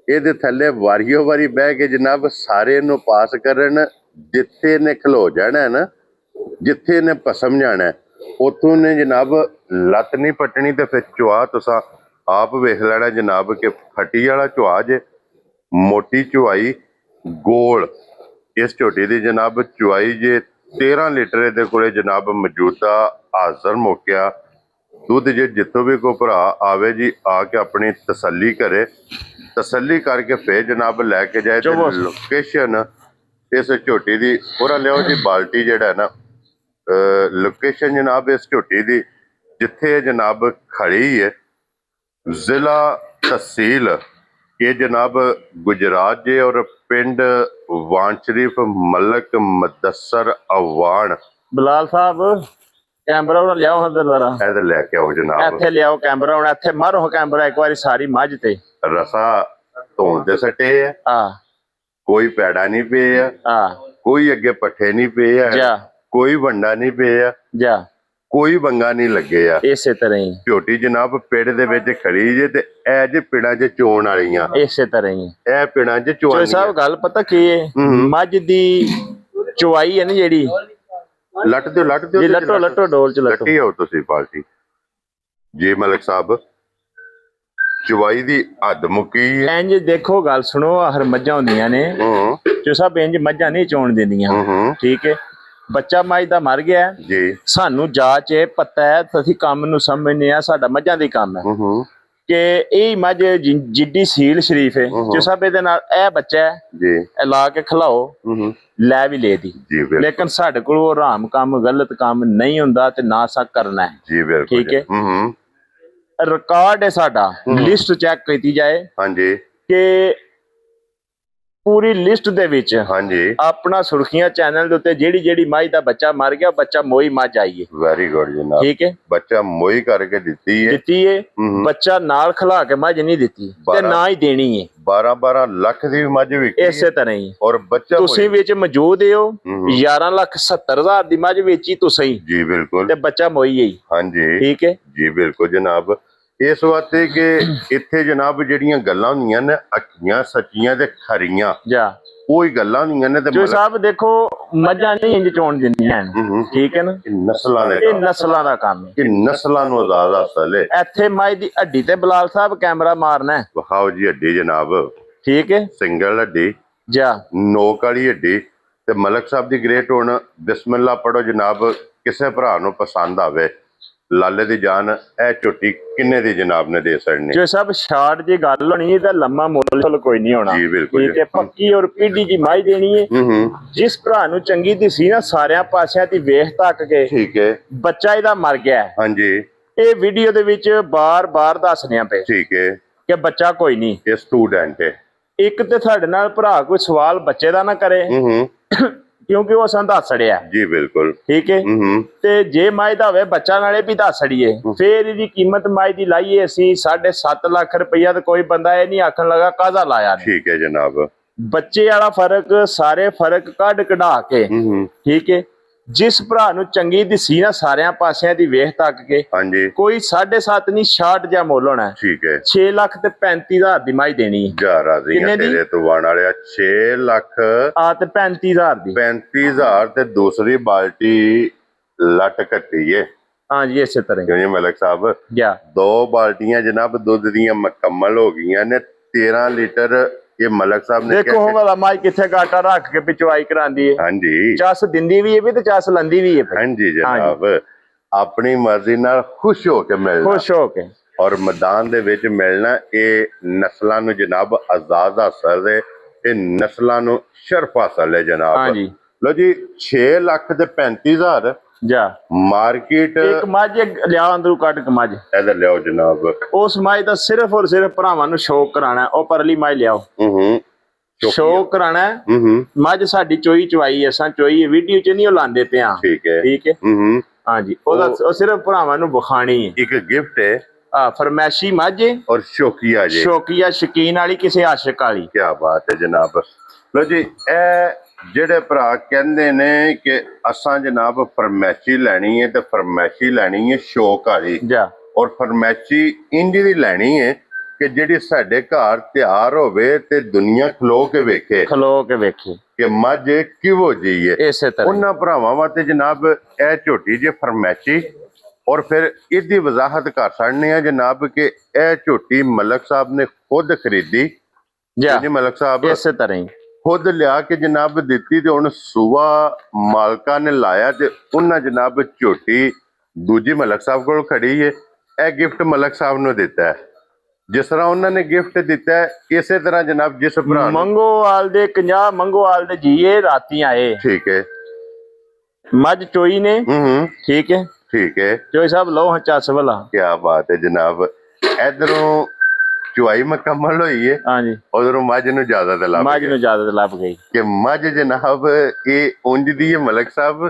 ਇਹਦੇ ਥੱਲੇ ਵਾਰੀਓ ਵਾਰੀ ਬਹਿ ਕੇ ਜਨਾਬ ਸਾਰੇ ਨੂੰ ਪਾਸ ਕਰਨ। ਜਿੱਥੇ ਨੇ ਖਲੋ ਜਾਣਾ ਹੈ ਨਾ, ਜਿੱਥੇ ਨੇ ਭਸਮ ਜਾਣਾ ਹੈ, ਉੱਥੋਂ ਨੇ ਜਨਾਬ ਲੱਤ ਨਹੀਂ ਪੱਟਣੀ। ਤੇ ਫਿਰ ਚੁਆ ਤੁਸੀਂ ਆਪ ਵੇਖ ਲੈਣਾ ਜਨਾਬ ਕਿ ਫੱਟੀ ਵਾਲਾ ਚੁਆ ਜੇ, ਮੋਟੀ ਚੁਆਈ ਗੋਲ ਇਸ ਝੋਟੀ ਦੀ ਜਨਾਬ ਚੁਆਈ ਜੇ। 13 ਲੀਟਰ ਇਹਦੇ ਕੋਲੇ ਜਨਾਬ ਮੌਜੂਦਾ ਹਾਜ਼ਰ ਮੌਕਿਆ ਦੁੱਧ ਜੇ। ਜਿੱਥੋਂ ਵੀ ਕੋਈ ਭਰਾ ਆਵੇ ਜੀ ਆ ਕੇ ਆਪਣੀ ਤਸੱਲੀ ਕਰੇ, ਤਸੱਲੀ ਕਰਕੇ ਫੇਰ ਜਨਾਬ ਲੈ ਕੇ ਜਾਏ। ਤੇ ਲੋਕੇਸ਼ਨ ਇਸ ਝੋਟੀ ਦੀ ਪੂਰਾ ਲਿਓ ਜੀ। ਬਾਲਟੀ ਜਿਹੜਾ ਹੈ ਨਾ, ਲੋਕੇਸ਼ਨ ਜਨਾਬ ਇਸ ਝੋਟੀ ਦੀ ਜਿੱਥੇ ਜਨਾਬ ਖੜੀ ਹੈ, ਜ਼ਿਲ੍ਹਾ ਤਹਿਸੀਲ ਇਹ ਜਨਾਬ ਗੁਜਰਾਤ ਜੇ। ਔਰ ਪਿੰਡ ਵਾਣ ਸ਼ਰੀਫ ਮਲਕ ਮੁਦੱਸਰ ਅਵਾਨ। ਬਲਾਲ ਸਾਹਿਬ ਕੈਮਰਾ ਉਹਨਾਂ ਲਿਆਓ ਅੰਦਰ ਜ਼ਰਾ, ਇਹਦੇ ਲੈ ਕੇ ਆਓ ਜਨਾਬ। ਇੱਥੇ ਲਿਆਓ ਕੈਮਰਾ, ਹੁਣ ਇੱਥੇ ਮਾਰੋ ਕੈਮਰਾ ਇੱਕ ਵਾਰੀ ਸਾਰੀ ਮੱਝ ਤੇ। ਰਸਾ ਧੋਣ ਦੇ ਸੱਟੇ ਆ, ਆ ਕੋਈ ਪੈੜਾ ਨਹੀਂ ਪਏ ਆ, ਕੋਈ ਅੱਗੇ ਪੱਠੇ ਨਹੀਂ ਪਏ ਆ, ਜਾ ਕੋਈ ਵੰਡਾ ਨਹੀਂ ਪਏ ਆ, ਜਾ ਕੋਈ ਵੰਗਾ ਨਹੀਂ ਲੱਗੇ ਆ। ਇਸੇ ਤਰ੍ਹਾਂ ਹੀ ਝੋਟੀ ਜਨਾਬ ਪਿੰਡ ਦੇ ਵਿੱਚ ਖੜੀ ਜੇ। ਤੇ ਇਹ ਜੇ ਪਿੰਡਾਂ 'ਚ ਚੋਣ ਵਾਲੀਆਂ, ਇਸੇ ਤਰ੍ਹਾਂ ਹੀ ਇਹ ਪਿੰਡਾਂ 'ਚ ਚੋ ਚੋਣ। ਸਾਹਿਬ ਗੱਲ ਪਤਾ ਕੀ ਹੈ, ਮੱਝ ਦੀ ਚੁਆਈ ਹੈ ਨਾ ਜਿਹੜੀ, ਲੱਟ ਦਿਓ ਲੱਟ ਦਿਓ ਜੀ ਲੱਟੋ ਲੱਟੋ ਡੋਲ ਚ ਲੱਟੋ। ਲੱਟੀ ਆਓ ਤੁਸੀਂ ਪਾਰਟੀ ਜੀ ਮਲਕ ਸਾਹਿਬ। ਚੁਆਈ ਦੀ ਹੱਦ ਮੁੱਕੀ ਹੈ। ਇੰਜ ਦੇਖੋ ਗੱਲ ਸੁਣੋ, ਹਰ ਮੱਝਾਂ ਹੁੰਦੀਆਂ ਨੇ ਜੋ ਸਭ ਇੰਜ ਮੱਝਾਂ ਨਹੀਂ ਚੋਣ ਦਿੰਦੀਆਂ, ਠੀਕ ਹੈ। ਬੱਚਾ ਮੱਝ ਦਾ ਮਰ ਗਿਆ ਜੀ, ਸਾਨੂੰ ਜਾਚ ਹੈ, ਪਤਾ ਹੈ, ਅਸੀਂ ਕੰਮ ਨੂੰ ਸਮਝਨੇ ਆ, ਸਾਡਾ ਮੱਝਾਂ ਦੀ ਕੰਮ ਹੈ ਕਿ ਇਹ ਮੱਝ ਜਿੱਡੀ ਸੀਲ ਸ਼ਰੀਫ ਹੈ ਜੋ ਸਭ ਇਹਦੇ ਨਾਲ ਇਹ ਬੱਚਾ ਹੈ ਜੀ, ਇਹ ਲਾ ਕੇ ਖਿਲਾਓ ਲੈ ਵੀ ਲੈ ਦੀ। ਲੇਕਿਨ ਸਾਡੇ ਕੋਲ ਉਹ ਹਰਾਮ ਕੰਮ ਗਲਤ ਕੰਮ ਨਹੀਂ ਹੁੰਦਾ ਤੇ ਨਾ ਸਾ ਕਰਨਾ ਹੈ ਜੀ, ਬਿਲਕੁਲ ਠੀਕ ਹੈ। ਰਿਕਾਰਡ ਹੈ ਸਾਡਾ, ਲਿਸਟ ਚੈੱਕ ਕੀਤੀ ਜਾਏ ਹਾਂਜੀ ਕਿ ਪੂਰੀ ਲਿਸਟ ਦੇ ਵਿੱਚ ਹਾਂਜੀ ਆਪਣਾ ਸੁਰਖੀਆਂ ਚੈਨਲ ਦੇ ਉੱਤੇ ਜਿਹੜੀ ਜਿਹੜੀ ਮੱਝ ਦਾ ਬੱਚਾ ਮਰ ਗਿਆ, ਬੱਚਾ ਮੋਈ ਮੱਝ ਆਈ ਹੈ। ਵੈਰੀ ਗੁੱਡ ਜਨਾਬ, ਠੀਕ ਹੈ। ਬੱਚਾ ਮੋਈ ਕਰਕੇ ਦਿੱਤੀ ਹੈ, ਬੱਚਾ ਨਾਲ ਖਿਲਾ ਕੇ ਮੱਝ ਨਹੀਂ ਦਿੱਤੀ ਤੇ ਨਾ ਹੀ ਦੇਣੀ ਹੈ। 12 ਲੱਖ ਦੀ ਮੱਝ ਵਿਕੀ ਇਸੇ ਤਰ੍ਹਾਂ ਹੀ ਔਰ ਬੱਚਾ ਤੁਸੀਂ ਵਿੱਚ ਮੌਜੂਦ ਹੋ। 11,70,000 ਦੀ ਮੱਝ ਵੇਚੀ ਤੁਸੀਂ ਜੀ, ਬਿਲਕੁਲ, ਤੇ ਬੱਚਾ ਮੋਈ ਹੈ ਹਾਂਜੀ, ਠੀਕ ਹੈ ਜੀ, ਬਿਲਕੁਲ ਜਨਾਬ। ਇਸ ਵਾਸਤੇ ਕਿ ਇੱਥੇ ਜਨਾਬ ਜਿਹੜੀਆਂ ਗੱਲਾਂ ਹੁੰਦੀਆਂ ਨੇ ਅੱਖੀਆਂ ਸੱਚੀਆਂ ਤੇ ਖਰੀਆਂ, ਜਾ ਉਹੀ ਗੱਲਾਂ ਹੁੰਦੀਆਂ ਨੇ। ਤੇ ਜੋ ਸਾਹਿਬ ਦੇਖੋ ਮੱਝਾਂ ਨਹੀਂ ਇੰਜ ਚੋਣ ਦਿੰਦੀਆਂ ਠੀਕ ਹੈ ਨਾ, ਨਸਲਾਂ ਦੇ ਇਹ ਨਸਲਾਂ ਦਾ ਕੰਮ ਹੈ, ਕਿ ਨਸਲਾਂ ਨੂੰ ਆਜ਼ਾਦ ਹਾਸਲ ਹੈ। ਇੱਥੇ ਮੱਝ ਦੀ ਹੱਡੀ ਤੇ ਬਲਾਲ ਸਾਹਿਬ ਕੈਮਰਾ ਮਾਰਨਾ ਹੈ, ਵਿਖਾਓ ਜੀ ਹੱਡੀ ਜਨਾਬ, ਠੀਕ ਹੈ। ਸਿੰਗਲ ਹੱਡੀ, ਜਾ ਨੋਕ ਵਾਲੀ ਹੱਡੀ। ਤੇ ਮਲਕ ਸਾਹਿਬ ਦੀ ਗ੍ਰੇਟ ਹੁਣ ਬਿਸਮਿਲ੍ਲਾ ਪੜੋ ਜਨਾਬ। ਕਿਸੇ ਭਰਾ ਨੂੰ ਪਸੰਦ ਆਵੇ ਲਾਲੇ ਦੀ ਜਾਨ, ਇਹ ਝੋਟੀ ਕਿੰਨੇ ਦੀ ਜਨਾਬ ਨੇ ਦੇ ਸਕਣੀ? ਜੋ ਸਭ ਸ਼ਾਰਟ ਜੀ ਗੱਲ ਹੋਣੀ ਤਾਂ ਲੰਮਾ ਮੁੱਲ ਕੋਈ ਨਹੀਂ ਹੋਣਾ ਜੀ, ਬਿਲਕੁਲ ਠੀਕ ਹੈ। ਪੱਕੀ ਔਰ ਪੀਡੀ ਜੀ ਮਾਈ ਦੇਣੀ ਹੈ। ਜਿਸ ਭਰਾ ਨੂੰ ਚੰਗੀ ਦਿਸੀ ਨਾ ਸਾਰਿਆਂ ਪਾਸਿਆਂ ਦੀ ਵੇਖ ਤੱਕ ਕੇ, ਠੀਕ ਹੈ, ਬੱਚਾ ਇਹਦਾ ਮਰ ਗਿਆ, ਹਾਂਜੀ, ਇਹ ਵੀਡੀਓ ਦੇ ਵਿੱਚ ਬਾਰ-ਬਾਰ ਦੱਸਣਿਆ ਪਏ, ਠੀਕ ਹੈ, ਕਿ ਬੱਚਾ ਕੋਈ ਨਹੀਂ। ਇਹ ਸਟੂਡੈਂਟ ਹੈ। ਇੱਕ ਤੇ ਸਾਡੇ ਨਾਲ ਭਰਾ ਕੋਈ ਸਵਾਲ ਬੱਚੇ ਦਾ ਨਾ ਕਰੇ ਕਿਉਂਕਿ ਉਹ ਸਾਨੂੰ ਦੱਸ ਛੜਿਆ ਜੀ, ਬਿਲਕੁਲ, ਠੀਕ ਹੈ। ਤੇ ਜੇ ਮਾਈ ਦਾ ਹੋਵੇ ਬੱਚਾ ਨਾਲੇ ਵੀ ਦੱਸ ਛੜੀਏ, ਫੇਰ ਇਹਦੀ ਕੀਮਤ ਮਾਈ ਦੀ ਲਾਈਏ ਅਸੀਂ 7.5 ਲੱਖ ਰੁਪਈਆ। ਤੇ ਕੋਈ ਬੰਦਾ ਇਹ ਨਹੀਂ ਆਖਣ ਲੱਗਾ ਕਾਹਦਾ ਲਾਇਆ, ਠੀਕ ਹੈ ਜਨਾਬ। ਬੱਚੇ ਵਾਲਾ ਫਰਕ ਸਾਰੇ ਫਰਕ ਕੱਢ ਕਢਾ ਕੇ ਠੀਕ ਹੈ। ਜਿਸ ਭਰਾ ਨੂੰ ਚੰਗੀ ਦਿਸੀ ਨਾ ਸਾਰਿਆਂ ਪਾਸਿਆਂ ਦੀ ਵੇਖ ਤੱਕ ਕੇ, ਹਾਂਜੀ, ਕੋਈ 7.5 ਨਹੀਂ 66 ਜਾਂ ਮੁੱਲ ਹੋਣਾ, ਠੀਕ ਹੈ। 6 ਲੱਖ ਤੇ 35,000 ਦੀ ਮਾਈ ਦੇਣੀ ਹੈ। ਜਾ ਰਾਜ਼ੀਆਂ ਤੇਰੇ ਤੋਂ ਵਾਣ ਵਾਲਿਆ 6 ਲੱਖ ਆ ਤੇ 35,000 ਦੀ 35,000 ਤੇ ਦੂਸਰੀ ਬਾਲਟੀ ਲੱਟ ਕੱਟੀ ਏ। ਹਾਂਜੀ ਇਸੇ ਤਰ੍ਹਾਂ ਕਿਉਂ ਜੀ ਮਲਕ ਸਾਹਿਬ? ਗਿਆ 2 ਬਾਲਟੀਆਂ ਜਨਾਬ ਦੁੱਧ ਦੀਆਂ ਮੁਕੰਮਲ ਹੋ ਗਈਆਂ ਨੇ। 13 ਲੀਟਰ ਇਹ ਮਲਕ ਸਾਹਿਬ ਨੇ ਦੇਖੋ ਹੁਣ ਵਾਲਾ ਮਾਈ ਕਿੱਥੇ ਗਾਟਾ ਰੱਖ ਕੇ ਪਿਚਵਾਈ ਕਰਾਂਦੀ ਹੈ। ਹਾਂਜੀ, ਚੱਸ ਦਿੰਦੀ ਵੀ ਹੈ ਤੇ ਚੱਸ ਲੰਦੀ ਵੀ ਹੈ। ਹਾਂਜੀ ਜਨਾਬ, ਆਪਣੀ ਮਰਜ਼ੀ ਨਾਲ ਖੁਸ਼ ਹੋ ਕੇ ਮਿਲਣਾ, ਖੁਸ਼ ਹੋ ਕੇ ਔਰ ਮੈਦਾਨ ਦੇ ਵਿੱਚ ਮਿਲਣਾ। ਇਹ ਨਸਲਾਂ ਨੂੰ ਜਨਾਬ ਆਜ਼ਾਦ ਹਾਸਲ ਹੈ, ਇਹ ਨਸਲਾਂ ਨੂੰ ਸ਼ਰਫ ਹਾਸਲ ਹੈ ਜਨਾਬ। ਹਾਂਜੀ ਲੋ ਜੀ 6 ਲੱਖ ਤੇ 35,000 ਜਾ ਮਾਰਕੀਟ। ਇੱਕ ਮੱਝ ਲਿਆ ਅੰਦਰੋਂ ਕੱਢ ਕੇ ਮੱਝ ਇਧਰ ਲਿਆਓ ਜਨਾਬ। ਉਸ ਮੱਝ ਦਾ ਸਿਰਫ ਔਰ ਸਿਰਫ ਭਰਾਵਾਂ ਨੂੰ ਸ਼ੌਕ ਕਰਾਣਾ। ਉਹ ਪਰਲੀ ਮੱਝ ਲਿਆਓ, ਸ਼ੌਕ ਕਰਾਣਾ। ਮੱਝ ਸਾਡੀ ਚੋਈ ਚਵਾਈ ਅਸਾਂ ਚੋਈ ਵੀਡੀਓ ਚ ਨਹੀਂ ਉਹ ਲਾਉਂਦੇ ਪਿਆ। ਠੀਕ ਹੈ ਠੀਕ ਹੈ। ਹਾਂਜੀ ਉਹਦਾ ਉਹ ਸਿਰਫ ਭਰਾਵਾਂ ਨੂੰ ਵਿਖਾਣੀ ਹੈ। ਇੱਕ ਗਿਫਟ ਹੈ। ਫਰਮੈਸ਼ੀ ਮੱਝ ਔਰ ਸ਼ੌਕੀਆ ਜੀ, ਸ਼ੌਕੀਆ ਸ਼ਕੀਨ ਵਾਲੀ, ਕਿਸੇ ਆਸ਼ਿਕ ਵਾਲੀ। ਕੀ ਬਾਤ ਹੈ ਜਨਾਬ। ਲੋ ਜੀ ਇਹ ਜਿਹੜੇ ਭਰਾ ਕਹਿੰਦੇ ਨੇ ਕਿ ਅਸਾਂ ਜਨਾਬ ਫਰਮੈਸ਼ੀ ਲੈਣੀ ਹੈ ਤੇ ਫਰਮੈਸ਼ੀ ਲੈਣੀ ਹੈ ਸ਼ੌਕ ਵਾਲੀ ਜਾ, ਔਰ ਫਰਮੈਸ਼ੀ ਇੰਜ ਦੀ ਲੈਣੀ ਹੈ ਕਿ ਜਿਹੜੀ ਸਾਡੇ ਘਰ ਤਿਆਰ ਹੋਵੇ ਤੇ ਦੁਨੀਆ ਖਲੋ ਕੇ ਵੇਖੇ ਕਿ ਮੱਝ ਕਿਹੋ ਜਿਹੀ ਹੈ। ਇਸੇ ਤਰ੍ਹਾਂ ਉਹਨਾਂ ਭਰਾਵਾਂ ਵਾਸਤੇ ਜਨਾਬ ਇਹ ਝੋਟੀ ਜੇ ਫਰਮੈਸ਼ੀ। ਔਰ ਫਿਰ ਇਹਦੀ ਵਜ਼ਾਹਤ ਕਰ ਸਕਦੇ ਆ ਜਨਾਬ ਕਿ ਇਹ ਝੋਟੀ ਮਲਕ ਸਾਹਿਬ ਨੇ ਖੁਦ ਖਰੀਦੀ। ਜੀ ਮਲਕ ਸਾਹਿਬ ਇਸੇ ਤਰ੍ਹਾਂ ਹੀ ਖੁਦ ਲਿਆ ਕੇ ਜਨਾਬ ਦਿੱਤੀ ਤੇ ਹੁਣ ਸੂਆ ਮਾਲਕਾਂ ਨੇ ਲਾਇਆ ਤੇ ਉਹਨਾਂ ਜਨਾਬ ਝੋਟੀ ਦੂਜੀ ਮਲਕ ਸਾਹਿਬ ਕੋਲ ਖੜੀ ਹੈ। ਇਹ ਗਿਫਟ ਮਲਕ ਸਾਹਿਬ ਨੂੰ ਦਿੱਤਾ ਹੈ। ਜਿਸ ਤਰ੍ਹਾਂ ਉਹਨਾਂ ਨੇ ਗਿਫਟ ਦਿੱਤਾ ਹੈ ਇਸੇ ਤਰ੍ਹਾਂ ਜਨਾਬ ਜਿਸ ਭਰਾ ਮੰਗੋਵਾਲ ਦੇ 50 ਮੰਗੋਵਾਲ ਦੇ ਜੀਏ ਰਾਤੀ ਆਏ। ਠੀਕ ਹੈ। ਮੱਝ ਚੋਈ ਨੇ। ਠੀਕ ਹੈ ਠੀਕ ਹੈ। ਚੋਈ ਸਾਹਿਬ ਲਓ ਹਾਂ ਚੱਸ ਵਾਲਾ। ਕੀ ਬਾਤ ਹੈ ਜਨਾਬ। ਇਧਰੋਂ ਚੁਆਈ ਮੁਕੰਮਲ ਹੋਈ ਹੈ। ਹਾਂਜੀ ਉਧਰੋਂ ਮੱਝ ਨੂੰ ਜ਼ਿਆਦਾ ਤੇ ਲੱਭ ਮੱਝ ਨੂੰ ਜ਼ਿਆਦਾ ਤੇ ਲੱਭ ਗਈ ਕਿ ਮੱਝ ਜਨਾਬ ਇਹ ਉਂਝ ਦੀ ਹੈ ਮਲਕ ਸਾਹਿਬ।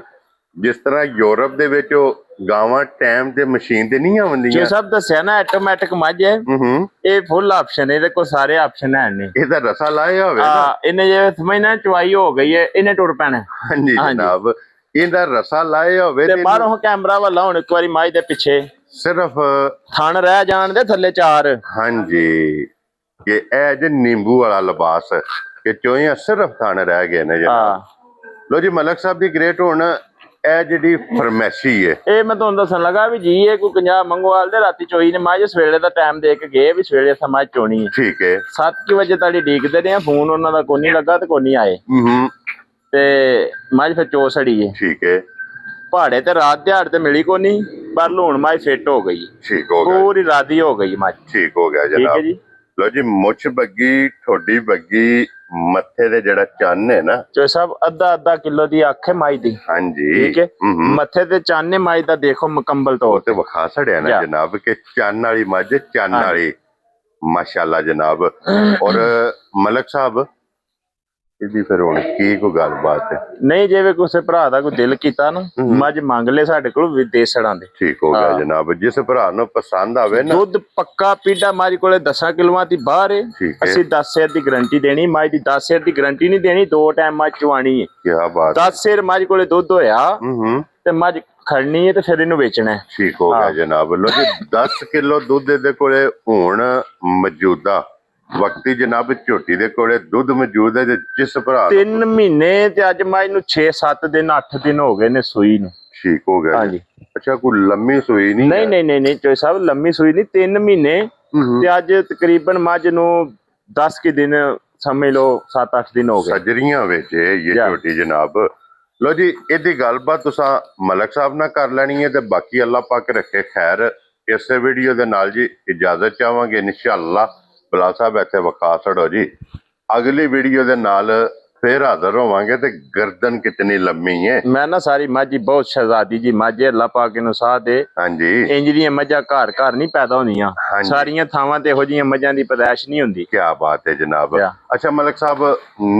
ਜਿਸ ਤਰ੍ਹਾਂ ਯੂਰਪ ਦੇ ਵਿੱਚ ਉਹ ਗਾਵਾਂ ਟਾਈਮ ਤੇ ਮਸ਼ੀਨ ਤੇ ਨਹੀਂ ਆਉਂਦੀਆਂ। ਜੋ ਸਭ ਦੱਸਿਆ ਨਾ ਆਟੋਮੈਟਿਕ ਮੱਝ ਹੈ। ਇਹ ਫੁੱਲ ਆਪਸ਼ਨ ਇਹਦੇ ਕੋਲ ਸਾਰੇ ਆਪਸ਼ਨ ਹੈ ਨੇ। ਇਹਦਾ ਰਸਾ ਲਾਇਆ ਹੋਵੇ ਨਾ ਇਹਨੇ ਜੇ ਸਮਝਣਾ ਚਵਾਈ ਹੋ ਗਈ ਹੈ ਇਹਨੇ ਟੁਰ ਪੈਣਾ। ਹਾਂਜੀ ਜਨਾਬ ਇਹਦਾ ਰਸਾ ਲਾਇਆ ਹੋਵੇ ਤੇ ਮਾਰੋ ਕੈਮਰਾ ਵਾਲਾ ਹੁਣ ਇੱਕ ਵਾਰੀ ਮੱਝ ਦੇ ਪਿੱਛੇ ਸਿਰਫ ਥਣ ਰਹਿ ਜਾਣ ਦੇ ਥੱਲੇ 4। ਹਾਂਜੀ ਕਿ ਇਹ ਜੇ ਨਿੰਬੂ ਵਾਲਾ ਲਿਬਾਸ ਕਿ ਚੋਈਆਂ ਸਿਰਫ ਥਣ ਰਹਿ ਗਏ ਨੇ ਜਨਾਬ। ਲੋ ਜੀ ਮਲਕ ਸਾਹਿਬ ਦੀ ਗ੍ਰੇਟ ਹੁਣ ਇਹ ਜਿਹੜੀ ਫਰਮੈਸ਼ੀ ਹੈ ਇਹ ਮੈਂ ਤੁਹਾਨੂੰ ਦੱਸਣ ਲੱਗਾ ਵੀ ਜੀ ਇਹ ਕੋਈ 50 ਮੰਗਵਾਲ ਦੇ ਰਾਤੀ ਚੋਈ ਨੇ ਮੱਝ ਸਵੇਲੇ ਦਾ ਟਾਈਮ ਦੇ ਕੇ ਗਏ ਵੀ ਸਵੇਲੇ ਸਮਾਂ ਚੋਣੀ ਹੈ। ਠੀਕ ਹੈ। 7 ਵਜੇ ਤਾੜੀ ਡੀਕਦੇ ਨੇ ਫੋਨ ਉਹਨਾਂ ਦਾ ਕੋਈ ਨਹੀਂ ਲੱਗਾ ਤੇ ਕੋਈ ਨਹੀਂ ਆਏ ਤੇ ਮੱਝ ਫਿਰ ਚੋ ਸੜੀ ਹੈ। ਠੀਕ ਹੈ। ਪਹਾੜੇ ਤੇ ਰਾਤ ਦਿਹਾੜ ਤੇ ਮਿਲੀ ਕੋ ਨਹੀਂ ਪਰ ਲੂਣ ਮੱਝ ਫਿੱਟ ਹੋ ਗਈ। ਠੀਕ ਹੋ ਗਿਆ ਪੂਰੀ ਰਾਦੀ ਹੋ ਗਈ ਮੱਝ। ਠੀਕ ਹੋ ਗਿਆ ਠੀਕ ਜਨਾਬ। ਹੈ ਜੀ। ਲੋ ਜੀ ਮੁੱਛ ਬੱਗੀ ਠੋਡੀ ਬੱਗੀ ਮੱਥੇ ਦੇ ਜਿਹੜਾ ਚੰਨ ਹੈ ਨਾ ਚੋ ਸਭ ਅੱਧਾ ਕਿਲੋ ਦੀ ਅੱਖ ਹੈ ਮੱਝ ਦੀ। ਹਾਂਜੀ ਠੀਕ ਹੈ। ਮੱਥੇ ਤੇ ਚੰਨ ਹੈ ਮੱਝ ਦਾ ਦੇਖੋ ਮੁਕੰਮਲ ਤੌਰ ਤੇ ਵਿਖਾ ਛੜਿਆ ਨਾ ਜਨਾਬ ਕਿ ਚੰਨ ਵਾਲੀ ਮੱਝ ਚੰਨ ਵਾਲੀ ਮਾਸ਼ਾਅੱਲਾ ਜਨਾਬ। ਔਰ ਮਲਕ ਸਾਹਿਬ ਇਹਦੀ ਫਿਰ ਹੁਣ ਕੀ ਕੋਈ ਗੱਲਬਾਤ ਹੈ ਨਹੀਂ ਜਿਵੇਂ ਕਿਸੇ ਭਰਾ ਦਾ ਕੋਈ ਦਿਲ ਕੀਤਾ ਨਾ ਮੱਝ ਮੰਗ ਲੈ ਸਾਡੇ ਕੋਲ ਵਿਦੇਸ਼ੜਾਂ ਦੇ। ਠੀਕ ਹੋ ਗਿਆ ਜਨਾਬ। ਜਿਸ ਭਰਾ ਨੂੰ ਪਸੰਦ ਆਵੇ ਨਾ ਦੁੱਧ ਪੱਕਾ ਪੀਡਾ ਮੱਝ ਕੋਲੇ 10 ਕਿਲੋਆਂ ਦੀ ਬਾਹਰ ਹੈ। ਅਸੀਂ 10 ਸੇਰ ਦੀ ਗਾਰੰਟੀ ਦੇਣੀ ਮੱਝ ਦੀ। 10 ਸੇਰ ਦੀ ਗਾਰੰਟੀ ਨਹੀਂ ਦੇਣੀ 2 ਟਾਈਮ ਮੱਝ ਚਵਾਣੀ ਹੈ। ਕੀ ਬਾਤ। 10 ਸੇਰ ਮੱਝ ਕੋਲੇ ਦੁੱਧ ਹੋਇਆ ਤੇ ਮੱਝ ਖੜਨੀ ਹੈ ਤੇ ਫਿਰ ਇਹਨੂੰ ਵੇਚਣਾ ਹੈ। ਠੀਕ ਹੋ ਗਿਆ ਜਨਾਬ। ਲੋ ਜੀ 10 ਕਿਲੋ ਦੁੱਧ ਇਹਦੇ ਕੋਲੇ ਹੁਣ ਮੌਜੂਦਾ ਵਕਤੀ ਜਨਾਬ ਝੋਟੀ ਦੇ ਕੋਲੇ ਦੁੱਧ ਮੌਜੂਦ ਹੈ। ਜਿਸ ਭਰਾ 3 ਮਹੀਨੇ ਤੇ ਅੱਜ ਮੱਝ ਨੂੰ 6-7 ਦਿਨ 8 ਦਿਨ ਹੋ ਗਏ ਨੇ ਸੂਈ ਨੂੰ। ਠੀਕ ਹੋ ਗਿਆ। ਹਾਂਜੀ ਅੱਛਾ ਕੋਈ ਲੰਮੀ ਸੂਈ ਨਹੀਂ। ਨਹੀਂ ਚੋਈ ਸਾਹਿਬ ਲੰਮੀ ਸੂਈ ਨਹੀਂ 3 ਮਹੀਨੇ ਤੇ ਅੱਜ ਤਕਰੀਬਨ ਮੱਝ ਨੂੰ 10 ਕੇ ਦਿਨ ਸਮਝ ਲਓ 7-8 ਦਿਨ ਹੋ ਗਏ ਸਜਰੀਆਂ ਵਿੱਚ ਇਹ ਝੋਟੀ ਜਨਾਬ। ਲੋ ਜੀ ਇਹਦੀ ਗੱਲਬਾਤ ਤੁਸੀਂ ਮਲਕ ਸਾਹਿਬ ਨਾਲ ਕਰ ਲੈਣੀ ਹੈ ਤੇ ਬਾਕੀ ਅੱਲਾਹ ਪਾਕ ਰੱਖੇ ਖੈਰ। ਇਸੇ ਵੀਡੀਓ ਦੇ ਨਾਲ ਜੀ ਇਜਾਜ਼ਤ ਚਾਹਾਂਗੇ ਇਨਸ਼ਾਅੱਲਾ। ਬਲਾ ਸਾਹਿਬ ਇੱਥੇ ਵਿਖਾ ਛੜੋ ਜੀ। ਅਗਲੀ ਵੀਡੀਓ ਦੇ ਨਾਲ ਫੇਰ ਹਾਜ਼ਰ ਹੋਵਾਂਗੇ ਤੇ ਗਰਦਨ ਕਿਤਨੀ ਲੰਮੀ ਹੈ। ਮੈਂ ਨਾ ਸਾਰੀ ਮੱਝ ਬਹੁਤ ਸ਼ਹਿਜ਼ਾਦੀ ਜੀ ਮੱਝ ਅੱਲਾਹ ਪਾਕ ਨੂੰ ਸਾਹ ਦੇ। ਹਾਂਜੀ ਇੰਜ ਦੀਆਂ ਮੱਝਾਂ ਘਰ ਨਹੀਂ ਪੈਦਾ ਹੁੰਦੀਆਂ। ਸਾਰੀਆਂ ਥਾਵਾਂ ਤੇ ਇਹੋ ਜਿਹੀਆਂ ਮੱਝਾਂ ਦੀ ਪੈਦਾਇਸ਼ ਨਹੀਂ ਹੁੰਦੀ। ਕੀ ਬਾਤ ਹੈ ਜਨਾਬ। ਅੱਛਾ ਮਲਕ ਸਾਹਿਬ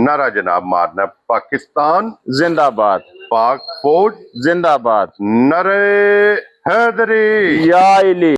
ਨਾਰਾ ਜਨਾਬ ਮਾਰਨਾ ਪਾਕਿਸਤਾਨ ਜ਼ਿੰਦਾਬਾਦ ਪਾਕ ਫੌਜ ਜ਼ਿੰਦਾਬਾਦ ਨਰੇ हैदरी या इली।